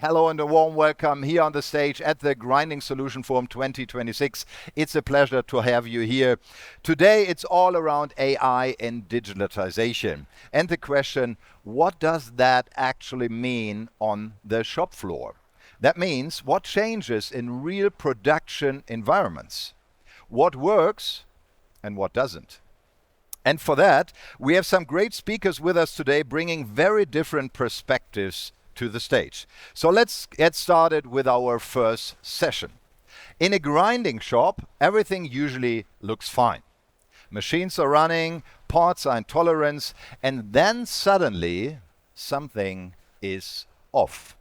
Hello and a warm welcome here on the stage at the Grinding Solution Forum 2026. It's a pleasure to have you here. Today it's all around AI and digitalization. And the question, what does that actually mean on the shop floor? That means what changes in real production environments? What works and what doesn't? And for that, we have some great speakers with us today bringing very different perspectives to the stage. So let's get started with our first session. In a grinding shop, everything usually looks fine. Machines are running, parts are in tolerance, and then suddenly something is off.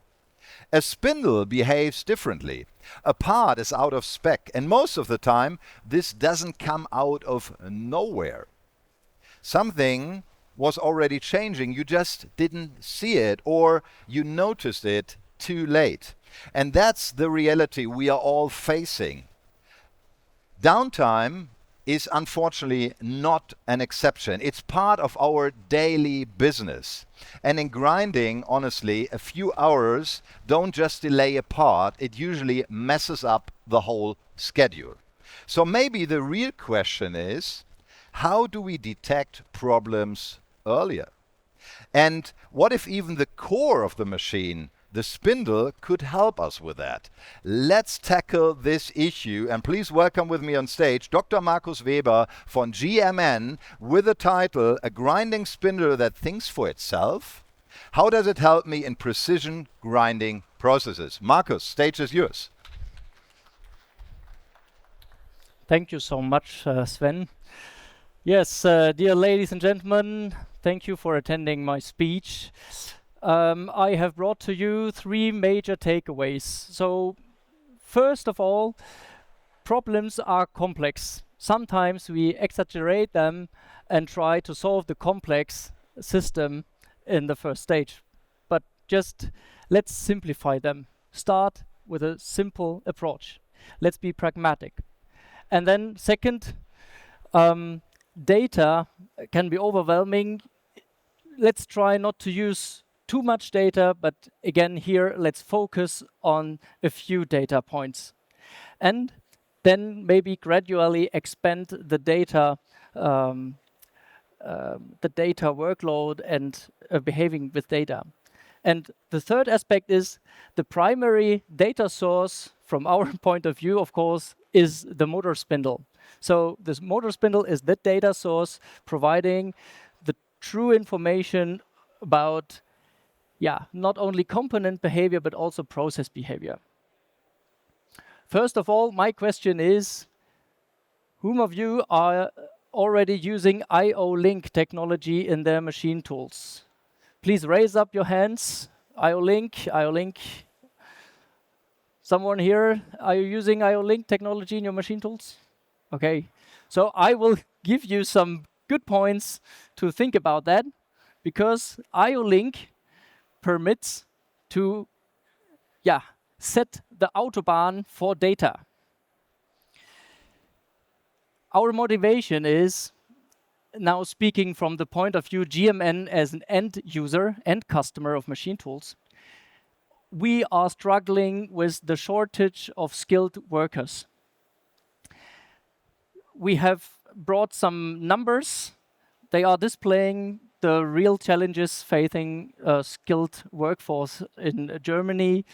A spindle behaves differently. A part is out of spec, and most of the time, this doesn't come out of nowhere. Something was already changing, you just didn't see it, or you noticed it too late. And that's the reality we are all facing. Downtime is unfortunately not an exception. It's part of our daily business. And in grinding, honestly, a few hours don't just delay a part, it usually messes up the whole schedule. So maybe the real question is, how do we detect problems earlier? And what if even the core of the machine, the spindle, could help us with that? Let's tackle this issue, and please welcome with me on stage Dr. Markus Weber von GMN with the title, A Grinding Spindle That Thinks for Itself. How does it help me in precision grinding processes? Markus, stage is yours. Thank you so much, Sven. Yes, dear ladies and gentlemen, thank you for attending my speech. I have brought to you three major takeaways. So, first of all, problems are complex. Sometimes we exaggerate them and try to solve the complex system in the first stage. But just let's simplify them. Start with a simple approach. Let's be pragmatic. And then second, data can be overwhelming. Let's try not to use too much data, but again here, let's focus on a few data points. And then maybe gradually expand the data workload and behaving with data. And the third aspect is the primary data source from our point of view, of course, is the motor spindle. So this motor spindle is the data source providing the true information about, not only component behavior, but also process behavior. First of all, my question is, whom of you are already using IO-Link technology in their machine tools? Please raise up your hands. IO-Link. Someone here, are you using IO-Link technology in your machine tools? Okay, so I will give you some good points to think about that, because IO-Link permits to set the Autobahn for data. Our motivation is, now speaking from the point of view GMN as an end user, end customer of machine tools, we are struggling with the shortage of skilled workers. We have brought some numbers. They are displaying the real challenges facing a skilled workforce in Germany,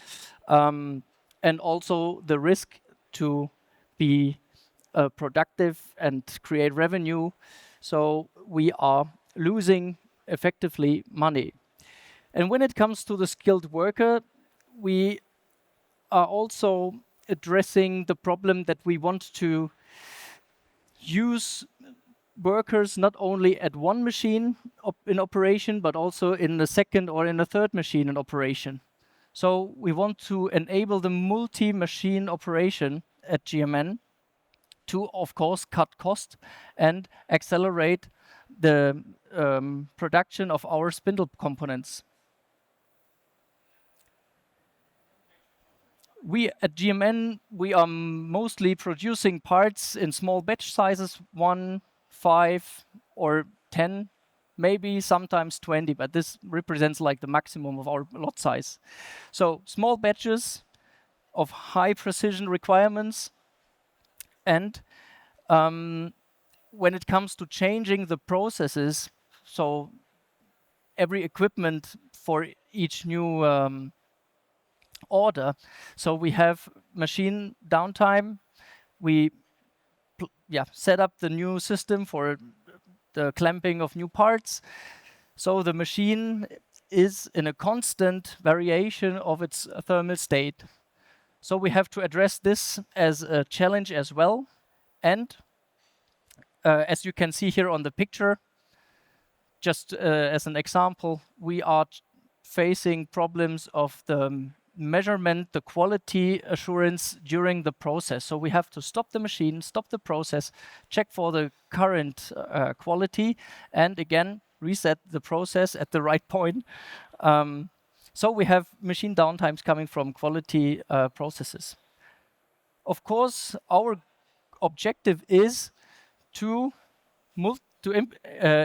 and also the risk to be productive and create revenue. So we are losing effectively money. And when it comes to the skilled worker, we are also addressing the problem that we want to use workers not only at one machine in operation, but also in the second or in the third machine in operation. So we want to enable the multi-machine operation at GMN to, of course, cut cost and accelerate the production of our spindle components. We at GMN, we are mostly producing parts in small batch sizes, 1, 5, or 10 maybe sometimes 20, but this represents like the maximum of our lot size. So small batches of high precision requirements, and when it comes to changing the processes, so every equipment for each new order, so we have machine downtime, we set up the new system for the clamping of new parts. So the machine is in a constant variation of its thermal state. So we have to address this as a challenge as well. And as you can see here on the picture, just as an example, we are facing problems of the measurement, the quality assurance during the process. So we have to stop the machine, stop the process, check for the current quality, and again, reset the process at the right point. So we have machine downtimes coming from quality processes. Of course, our objective is to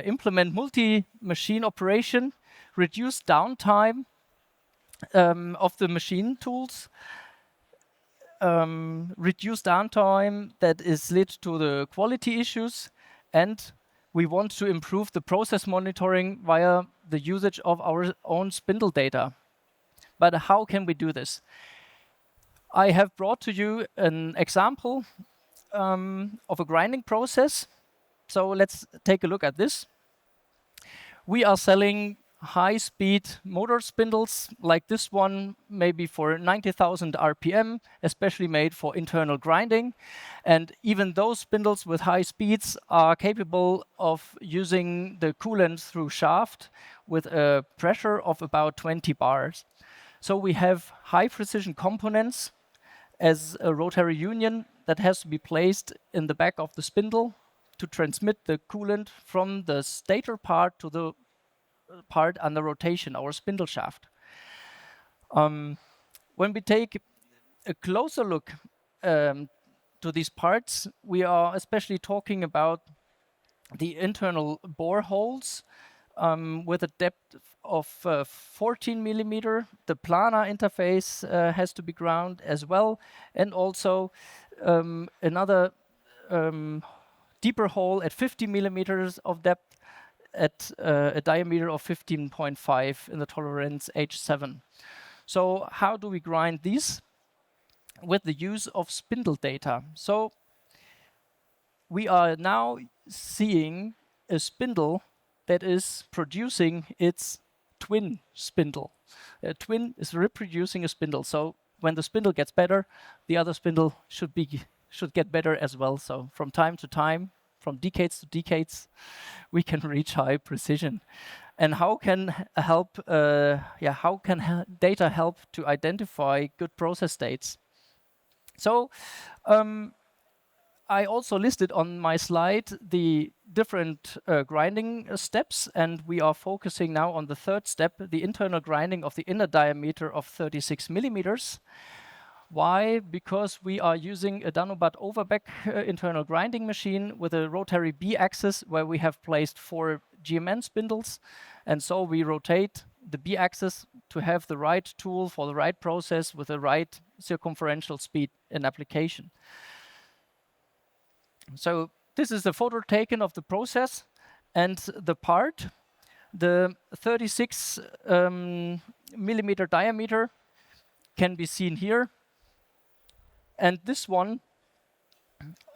implement multi-machine operation, reduce downtime of the machine tools, reduce downtime that is led to the quality issues, and we want to improve the process monitoring via the usage of our own spindle data. But how can we do this? I have brought to you an example of a grinding process. So let's take a look at this. We are selling high-speed motor spindles like this one, maybe for 90,000 RPM, especially made for internal grinding. And even those spindles with high speeds are capable of using the coolant through shaft with a pressure of about 20 bars. So we have high-precision components as a rotary union that has to be placed in the back of the spindle to transmit the coolant from the stator part to the part under rotation, our spindle shaft. When we take a closer look to these parts, we are especially talking about the internal bore holes with a depth of 14 millimeter. The planar interface has to be ground as well, and also another deeper hole at 50 millimeters of depth at a diameter of 15.5 in the tolerance H7. So how do we grind these? With the use of spindle data. So we are now seeing a spindle that is producing its twin spindle. A twin is reproducing a spindle. So when the spindle gets better, the other spindle should get better as well. So from time to time, from decades to decades, we can reach high precision. And how can data help to identify good process states? So I also listed on my slide the different grinding steps, and we are focusing now on the third step, the internal grinding of the inner diameter of 36 millimeters. Why? Because we are using a Danobat overback internal grinding machine with a rotary B-axis where we have placed 4 GMN spindles, and so we rotate the B-axis to have the right tool for the right process with the right circumferential speed in application. So this is the photo taken of the process and the part. The 36 millimeter diameter can be seen here. And this one,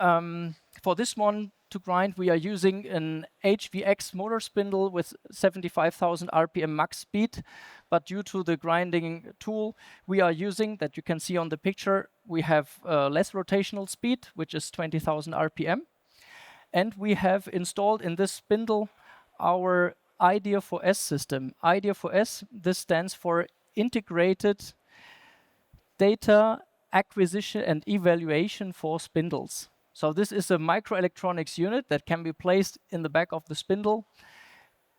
for this one to grind, we are using an HVX motor spindle with 75,000 RPM max speed. But due to the grinding tool we are using, that you can see on the picture, we have less rotational speed, which is 20,000 RPM. And we have installed in this spindle our IDEA4S system. IDEA4S, this stands for Integrated Data Acquisition and Evaluation for Spindles. So this is a microelectronics unit that can be placed in the back of the spindle.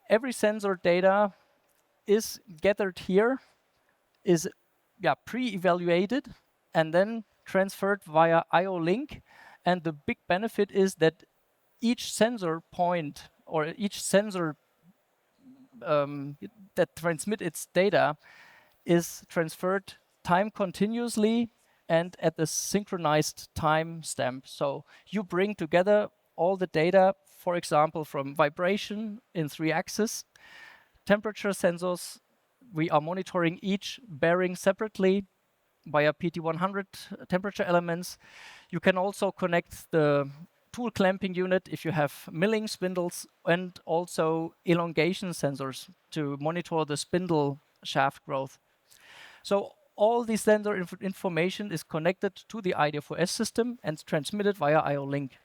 Every sensor data is gathered here, is pre-evaluated, and then transferred via IO link. And the big benefit is that each sensor point or each sensor that transmit its data is transferred time continuously and at the synchronized time stamp. So you bring together all the data, for example, from vibration in 3 axes, temperature sensors. We are monitoring each bearing separately via PT100 temperature elements. You can also connect the tool clamping unit if you have milling spindles, and also elongation sensors to monitor the spindle shaft growth. So all the sensor information is connected to the IDFOS system and transmitted via IO link.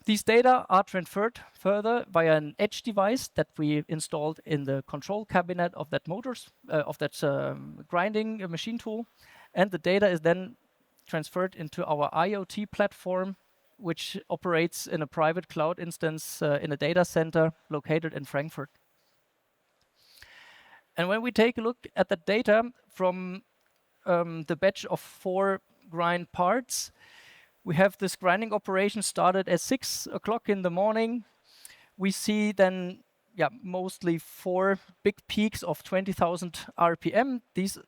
These data are transferred further via an edge device that we installed in the control cabinet of that grinding machine tool, and the data is then transferred into our IoT platform, which operates in a private cloud instance in a data center located in Frankfurt. And when we take a look at the data from the batch of 4 grind parts, we have this grinding operation started at 6 o'clock in the morning. We see then mostly 4 big peaks of 20,000 RPM. These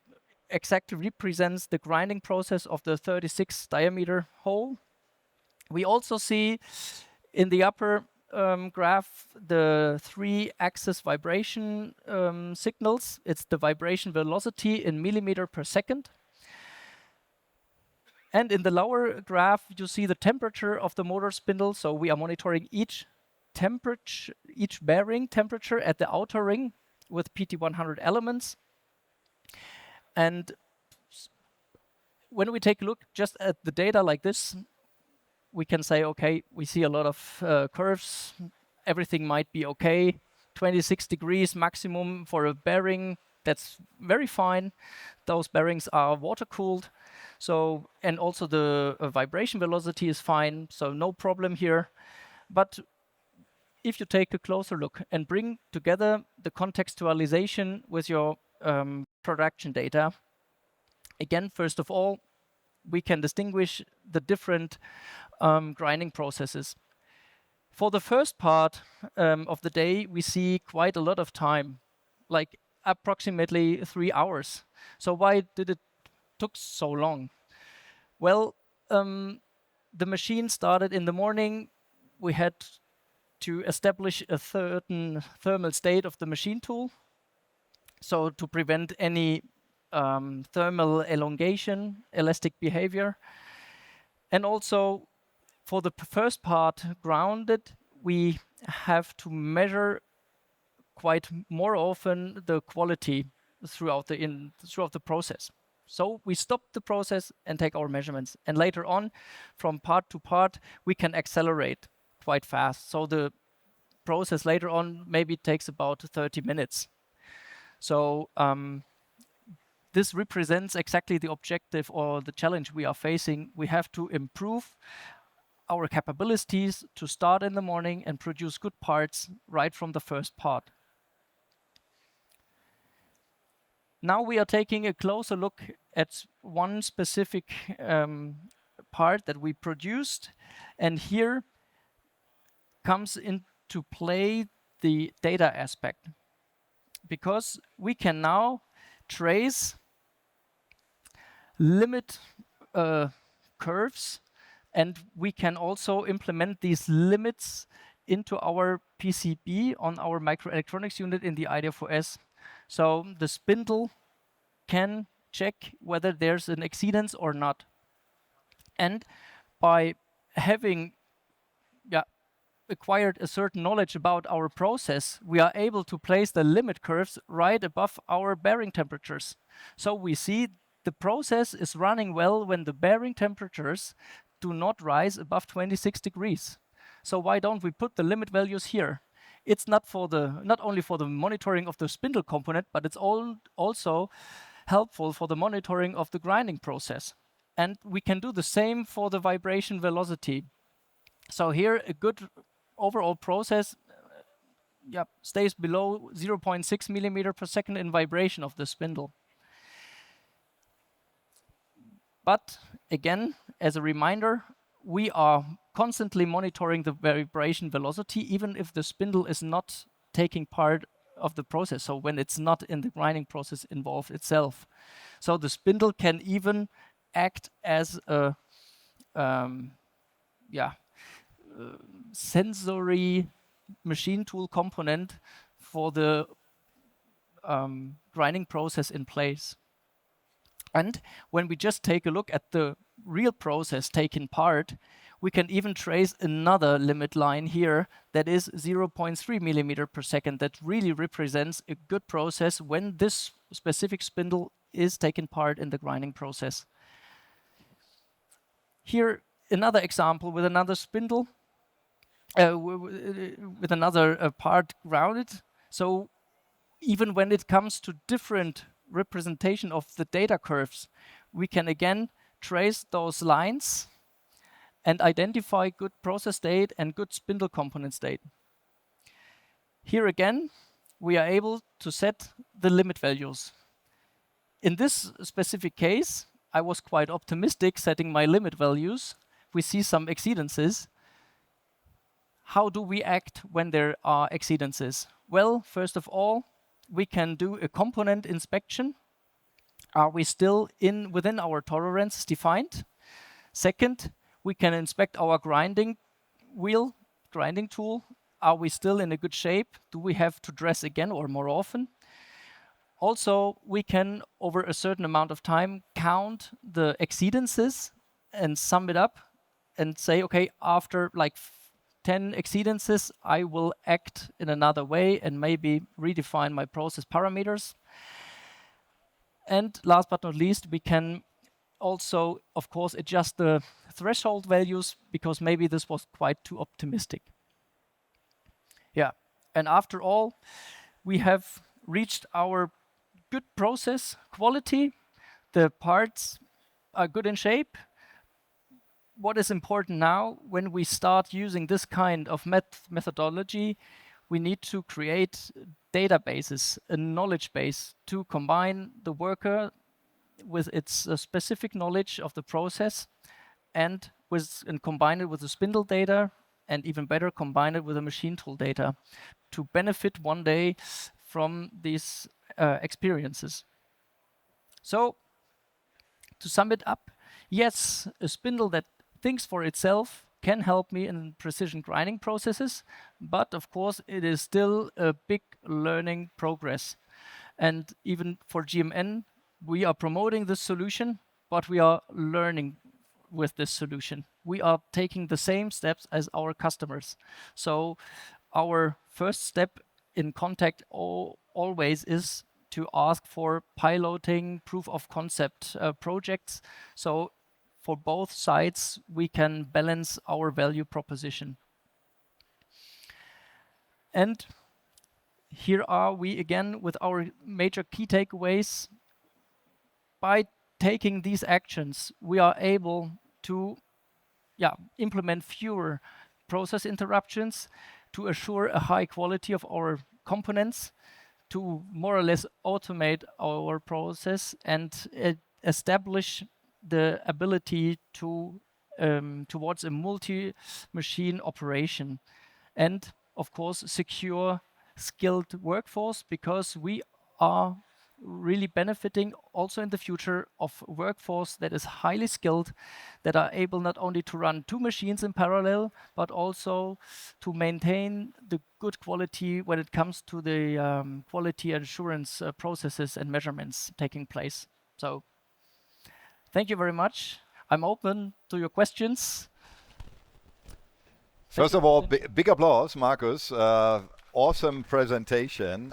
exactly represents the grinding process of the 36 diameter hole. We also see in the upper graph the 3-axis vibration signals. It's the vibration velocity in millimeter per second. And in the lower graph, you see the temperature of the motor spindle. So we are monitoring each bearing temperature at the outer ring with PT100 elements. And when we take a look just at the data like this, we can say, okay, we see a lot of curves. Everything might be okay. 26 degrees maximum for a bearing. That's very fine. Those bearings are water cooled. So, and also the vibration velocity is fine. So no problem here. But if you take a closer look and bring together the contextualization with your production data, again, first of all, we can distinguish the different grinding processes. For the first part of the day, we see quite a lot of time, like approximately 3 hours. So why did it took so long? Well, the machine started in the morning. We had to establish a certain thermal state of the machine tool, so to prevent any thermal elongation, elastic behavior. And also, for the first part grounded, we have to measure quite more often the quality throughout the process. So we stop the process and take our measurements. And later on, from part to part, we can accelerate quite fast. So the process later on maybe takes about 30 minutes. So this represents exactly the objective or the challenge we are facing. We have to improve our capabilities to start in the morning and produce good parts right from the first part. Now we are taking a closer look at one specific part that we produced, and here comes into play the data aspect, because we can now trace limit curves, and we can also implement these limits into our PCB on our microelectronics unit in the IDFOS. So the spindle can check whether there's an exceedance or not. And by having acquired a certain knowledge about our process, we are able to place the limit curves right above our bearing temperatures. So we see the process is running well when the bearing temperatures do not rise above 26 degrees. So why don't we put the limit values here? It's not only for the monitoring of the spindle component, but it's also helpful for the monitoring of the grinding process. And we can do the same for the vibration velocity. So here a good overall process stays below 0.6 millimeter per second in vibration of the spindle. But again, as a reminder, we are constantly monitoring the vibration velocity, even if the spindle is not taking part of the process, so when it's not in the grinding process involved itself. So the spindle can even act as a sensory machine tool component for the grinding process in place. And when we just take a look at the real process taking part, we can even trace another limit line here that is 0.3 millimeter per second. That really represents a good process when this specific spindle is taking part in the grinding process. Here, another example with another spindle, with another part grounded. So even when it comes to different representation of the data curves, we can again trace those lines and identify good process state and good spindle component state. Here again, we are able to set the limit values. In this specific case, I was quite optimistic setting my limit values. We see some exceedances. How do we act when there are exceedances? Well, first of all, we can do a component inspection. Are we still within our tolerance defined? Second, we can inspect our grinding tool. Are we still in a good shape? Do we have to dress again or more often? Also, we can, over a certain amount of time, count the exceedances and sum it up and say, okay, after like 10 exceedances, I will act in another way and maybe redefine my process parameters. And last but not least, we can also, of course, adjust the threshold values because maybe this was quite too optimistic. Yeah, and after all, we have reached our good process quality. The parts are good in shape. What is important now, when we start using this kind of methodology, we need to create databases, a knowledge base to combine the worker with its specific knowledge of the process and combine it with the spindle data, and even better, combine it with the machine tool data to benefit one day from these experiences. So, to sum it up, yes, a spindle that thinks for itself can help me in precision grinding processes, but of course it is still a big learning progress. And even for GMN, we are promoting this solution, but we are learning with this solution. We are taking the same steps as our customers. So our first step in contact always is to ask for piloting proof of concept projects. So for both sides, we can balance our value proposition. And here are we again with our major key takeaways. By taking these actions, we are able to implement fewer process interruptions, to assure a high quality of our components, to more or less automate our process and establish the ability to towards a multi-machine operation, and of course secure skilled workforce, because we are really benefiting also in the future of workforce that is highly skilled, that are able not only to run 2 machines in parallel, but also to maintain the good quality when it comes to the quality assurance processes and measurements taking place. So thank you very much. I'm open to your questions. First of all, big applause, Markus. Awesome presentation.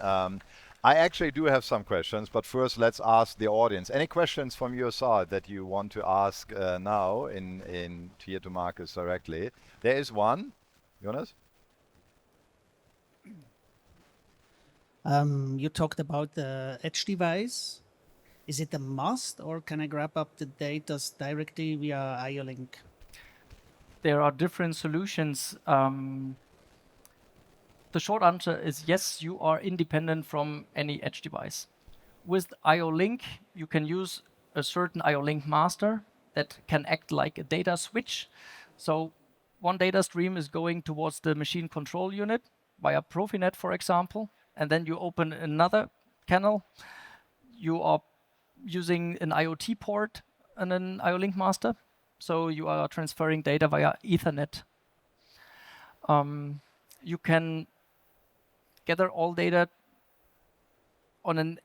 I actually do have some questions, but first let's ask the audience. Any questions from your side that you want to ask now here to Markus directly? There is one. Jonas? You talked about the edge device. Is it a must, or can I grab up the data directly via IO-Link? There are different solutions. The short answer is yes, you are independent from any edge device. With IO-Link, you can use a certain IO-Link master that can act like a data switch. So one data stream is going towards the machine control unit via Profinet, for example, and then you open another canal. You are using an IoT port and an IO-Link master, so you are transferring data via Ethernet. You can gather all data on an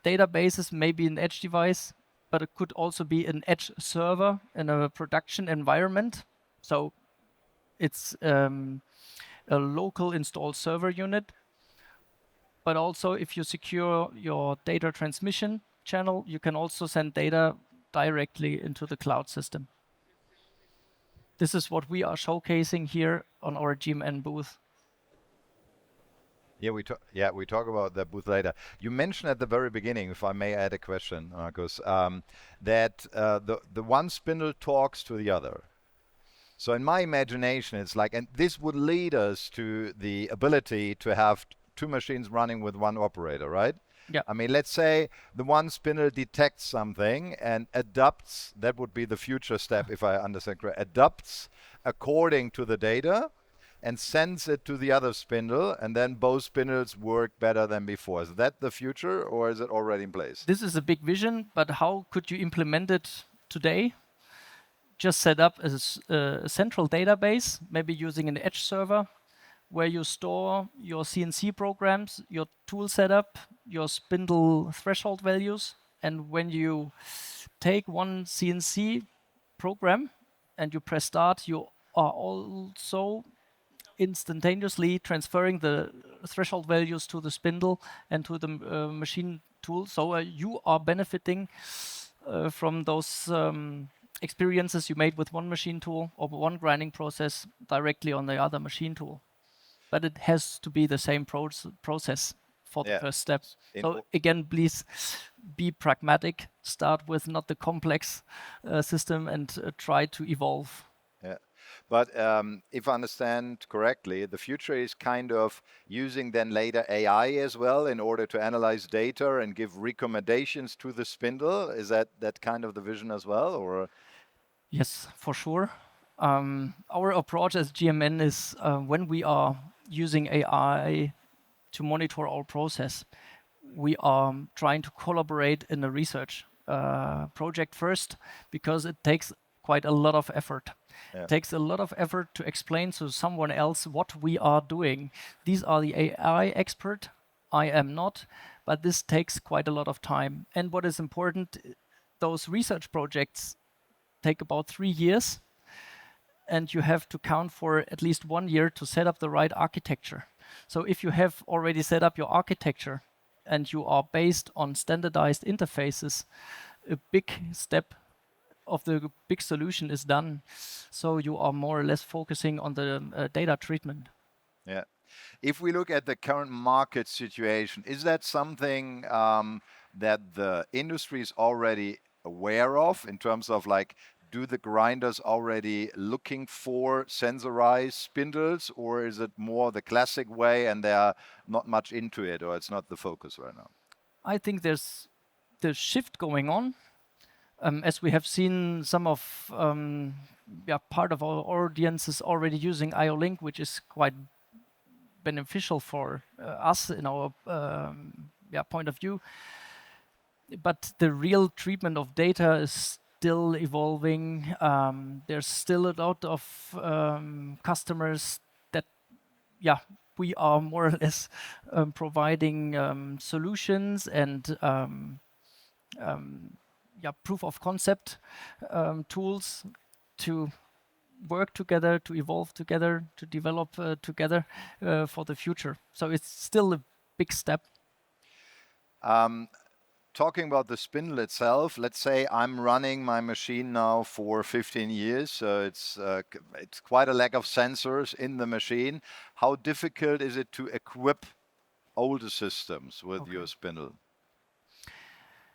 databases, maybe an edge device, but it could also be an edge server in a production environment. So it's a local installed server unit. But also, if you secure your data transmission channel, you can also send data directly into the cloud system. This is what we are showcasing here on our GMN booth. Yeah, we talk about that booth later. You mentioned at the very beginning, if I may add a question, Markus, that the one spindle talks to the other. So in my imagination, it's like, and this would lead us to the ability to have two machines running with one operator, right? Yeah. I mean, let's say the one spindle detects something and adapts. That would be the future step, if I understand correct. Adapts according to the data and sends it to the other spindle, and then both spindles work better than before. Is that the future, or is it already in place? This is a big vision, but how could you implement it today? Just set up a central database, maybe using an edge server, where you store your CNC programs, your tool setup, your spindle threshold values, and when you take one CNC program and you press start, you are also instantaneously transferring the threshold values to the spindle and to the machine tool. So you are benefiting from those experiences you made with one machine tool or one grinding process directly on the other machine tool. But it has to be the same process for the first step. So again, please be pragmatic. Start with not the complex system and try to evolve. Yeah. But if I understand correctly, the future is kind of using then later AI as well in order to analyze data and give recommendations to the spindle. Is that kind of the vision as well, or? Yes, for sure. Our approach as GMN is when we are using AI to monitor our process, we are trying to collaborate in a research project first, because it takes quite a lot of effort. It takes a lot of effort to explain to someone else what we are doing. These are the AI expert. I am not, but this takes quite a lot of time. And what is important, those research projects take about 3 years, and you have to count for at least 1 year to set up the right architecture. So if you have already set up your architecture and you are based on standardized interfaces, a big step of the big solution is done. So you are more or less focusing on the data treatment. Yeah. If we look at the current market situation, is that something that the industry is already aware of in terms of like, do the grinders already looking for sensorized spindles, or is it more the classic way and they are not much into it, or it's not the focus right now? I think there's the shift going on. As we have seen some of part of our audience is already using IO-Link, which is quite beneficial for us in our point of view. But the real treatment of data is still evolving. There's still a lot of customers that, we are more or less providing solutions and proof of concept tools to work together, to evolve together, to develop together for the future. So it's still a big step. Talking about the spindle itself, let's say I'm running my machine now for 15 years, so it's quite a lack of sensors in the machine. How difficult is it to equip older systems with your spindle?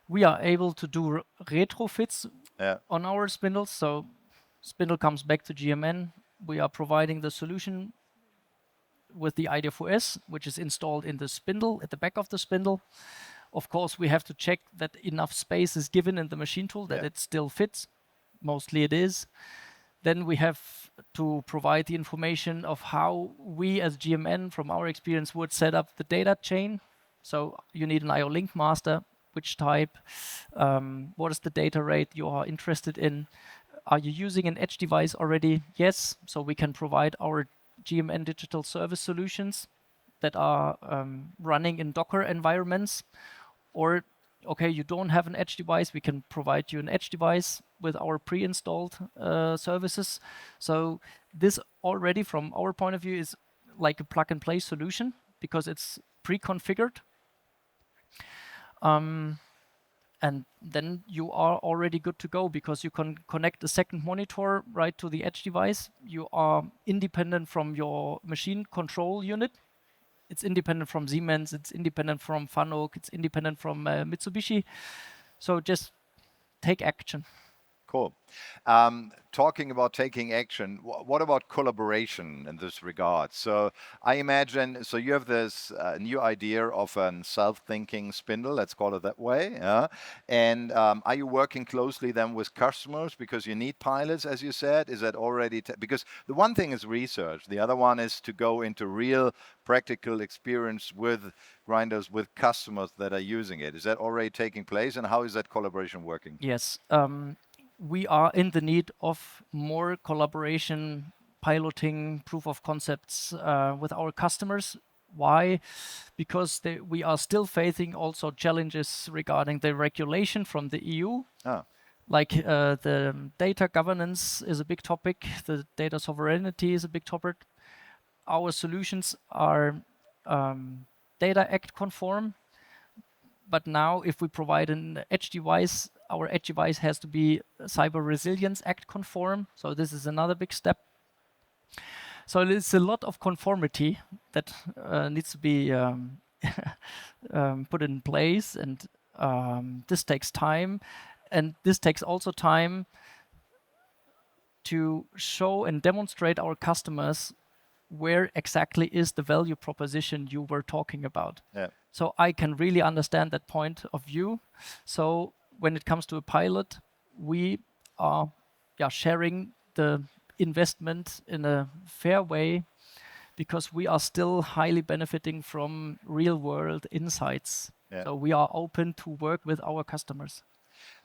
We are able to do retrofits on our spindles. So spindle comes back to GMN. We are providing the solution with the IDFOS, which is installed in the spindle, at the back of the spindle. Of course, we have to check that enough space is given in the machine tool, that it still fits. Mostly it is. Then we have to provide the information of how we as GMN, from our experience, would set up the data chain. So you need an IO link master, which type, what is the data rate you are interested in? Are you using an edge device already? Yes, so we can provide our GMN digital service solutions that are running in Docker environments. Or, okay, you don't have an edge device, we can provide you an edge device with our pre-installed services. So this already, from our point of view, is like a plug-and-play solution because it's pre-configured. And then you are already good to go because you can connect a second monitor right to the edge device. You are independent from your machine control unit. It's independent from Siemens, it's independent from Fanuc, it's independent from Mitsubishi. So just take action. Cool. Talking about taking action, what about collaboration in this regard? So I imagine, so you have this new idea of a self-thinking spindle, let's call it that way. Yeah? And are you working closely then with customers because you need pilots, as you said? Is that already, because the one thing is research, the other one is to go into real practical experience with grinders, with customers that are using it. Is that already taking place, and how is that collaboration working? Yes. We are in the need of more collaboration, piloting, proof of concepts with our customers. Why? Because we are still facing also challenges regarding the regulation from the EU. Like the data governance is a big topic, the data sovereignty is a big topic. Our solutions are Data Act conform, but now if we provide an edge device, our edge device has to be Cyber Resilience Act conform. So this is another big step. So there's a lot of conformity that needs to be put in place, and this takes time. And this takes also time to show and demonstrate our customers where exactly is the value proposition you were talking about. Yeah. So I can really understand that point of view. So when it comes to a pilot, we are sharing the investment in a fair way because we are still highly benefiting from real world insights. Yeah. So we are open to work with our customers.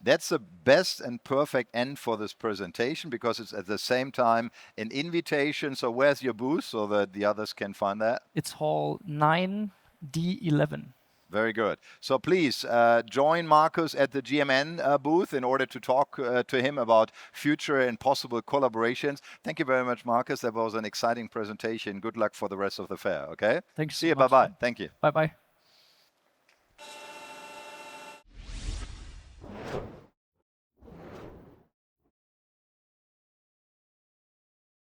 That's the best and perfect end for this presentation because it's at the same time an invitation. So where's your booth so that the others can find that? It's hall 9D11. Very good. So please join Markus at the GMN booth in order to talk to him about future and possible collaborations. Thank you very much, Markus. That was an exciting presentation. Good luck for the rest of the fair, okay? Thanks. See you. Bye-bye. Thank you. Bye-bye.